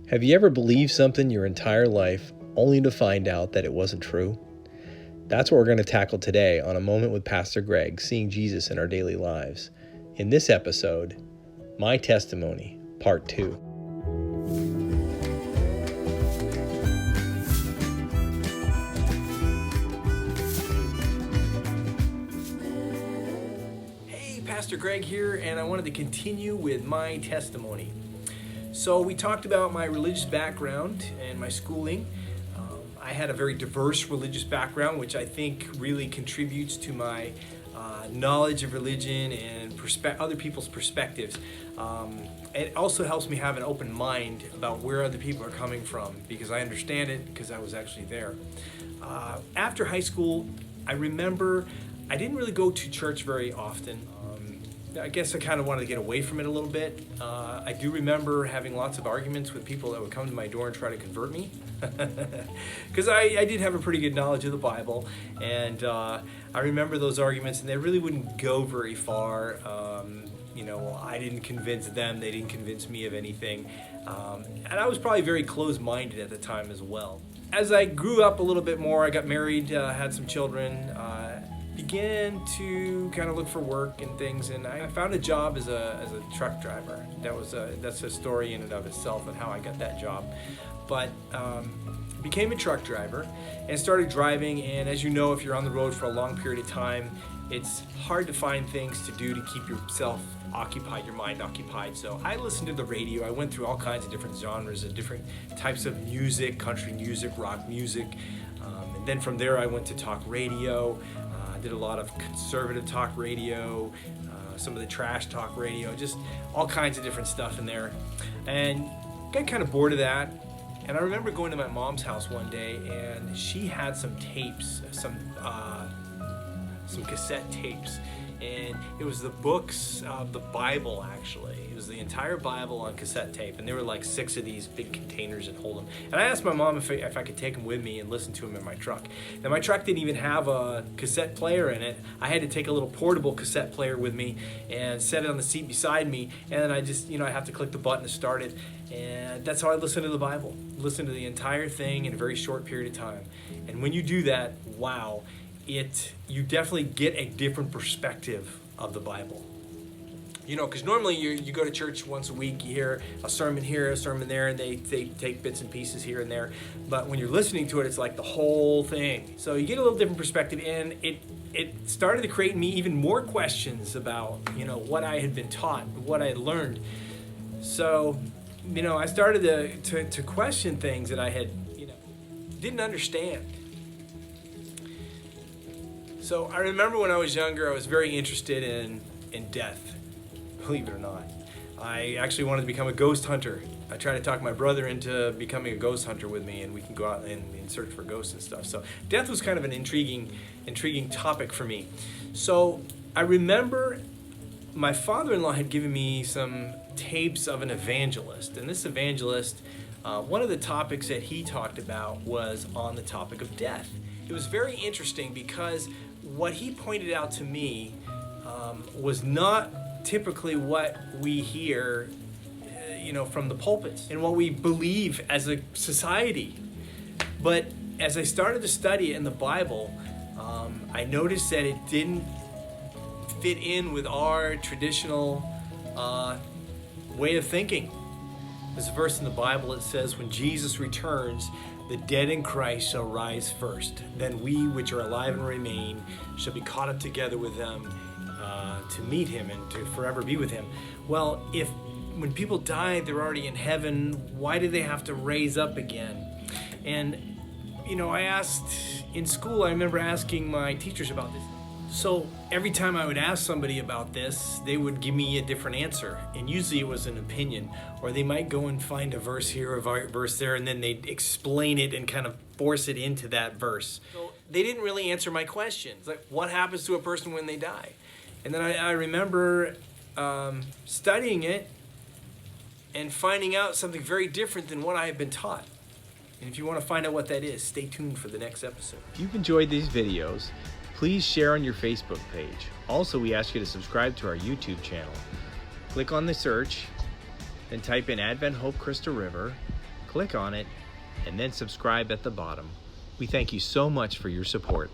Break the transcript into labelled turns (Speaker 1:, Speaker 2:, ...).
Speaker 1: Have you ever believed something your entire life only to find out that it wasn't true? That's what we're going to tackle today on A Moment with Pastor Greg, seeing Jesus in our daily lives. In this episode, My Testimony, Part 2. Hey, Pastor Greg here, and I wanted to continue with my testimony. So we talked about my religious background and my schooling. I had a very diverse religious background, which I think really contributes to my knowledge of religion and other people's perspectives. It also helps me have an open mind about where other people are coming from, because I understand it because I was actually there. After high school, I remember I didn't really go to church very often. I guess I kind of wanted to get away from it a little bit. I do remember having lots of arguments with people that would come to my door and try to convert me. Because I did have a pretty good knowledge of the Bible. And I remember those arguments, and they really wouldn't go very far. I didn't convince them. They didn't convince me of anything. And I was probably very closed-minded at the time as well. As I grew up a little bit more, I got married, had some children, began to kind of look for work and things, and I found a job as a truck driver. That's a story in and of itself and how I got that job. But became a truck driver and started driving, and as you know, if you're on the road for a long period of time, it's hard to find things to do to keep yourself occupied, your mind occupied. So I listened to the radio. I went through all kinds of different genres of different types of music, country music, rock music, and then from there I went to talk radio. Did a lot of conservative talk radio, some of the trash talk radio, just all kinds of different stuff in there, and got kind of bored of that. And I remember going to my mom's house one day, and she had some tapes, some cassette tapes, and it was the books of the Bible. Actually, it was the entire Bible on cassette tape, and there were like 6 of these big containers that hold them. And I asked my mom if I could take them with me and listen to them in my truck. Now my truck didn't even have a cassette player in it. I had to take a little portable cassette player with me and set it on the seat beside me, and then I just, I have to click the button to start it. And that's how I listen to the Bible. Listen to the entire thing in a very short period of time. And when you do that, wow, you definitely get a different perspective of the Bible. Because normally you go to church once a week, you hear a sermon here, a sermon there, and they take bits and pieces here and there. But when you're listening to it, it's like the whole thing. So you get a little different perspective, and it started to create in me even more questions about, what I had been taught, what I had learned. So, I started to question things that I had, didn't understand. So I remember when I was younger, I was very interested in death, believe it or not. I actually wanted to become a ghost hunter. I tried to talk my brother into becoming a ghost hunter with me, and we can go out and search for ghosts and stuff. So death was kind of an intriguing topic for me. So I remember my father-in-law had given me some tapes of an evangelist, and this evangelist, one of the topics that he talked about was on the topic of death. It was very interesting because what he pointed out to me was not typically what we hear, from the pulpits and what we believe as a society. But as I started to study it in the Bible, I noticed that it didn't fit in with our traditional way of thinking. There's a verse in the Bible that says, when Jesus returns, the dead in Christ shall rise first. Then we which are alive and remain shall be caught up together with them to meet him and to forever be with him. Well, when people die, they're already in heaven, why do they have to raise up again? And, I asked in school, I remember asking my teachers about this. So every time I would ask somebody about this, they would give me a different answer. And usually it was an opinion, or they might go and find a verse here or a verse there, and then they'd explain it and kind of force it into that verse. So they didn't really answer my questions. Like, what happens to a person when they die? And then I remember studying it and finding out something very different than what I had been taught. And if you want to find out what that is, stay tuned for the next episode. If you've enjoyed these videos, please share on your Facebook page. Also, we ask you to subscribe to our YouTube channel. Click on the search, then type in Advent Hope Crystal River,
Speaker 2: Click on it and then subscribe at the bottom. We thank you so much for your support.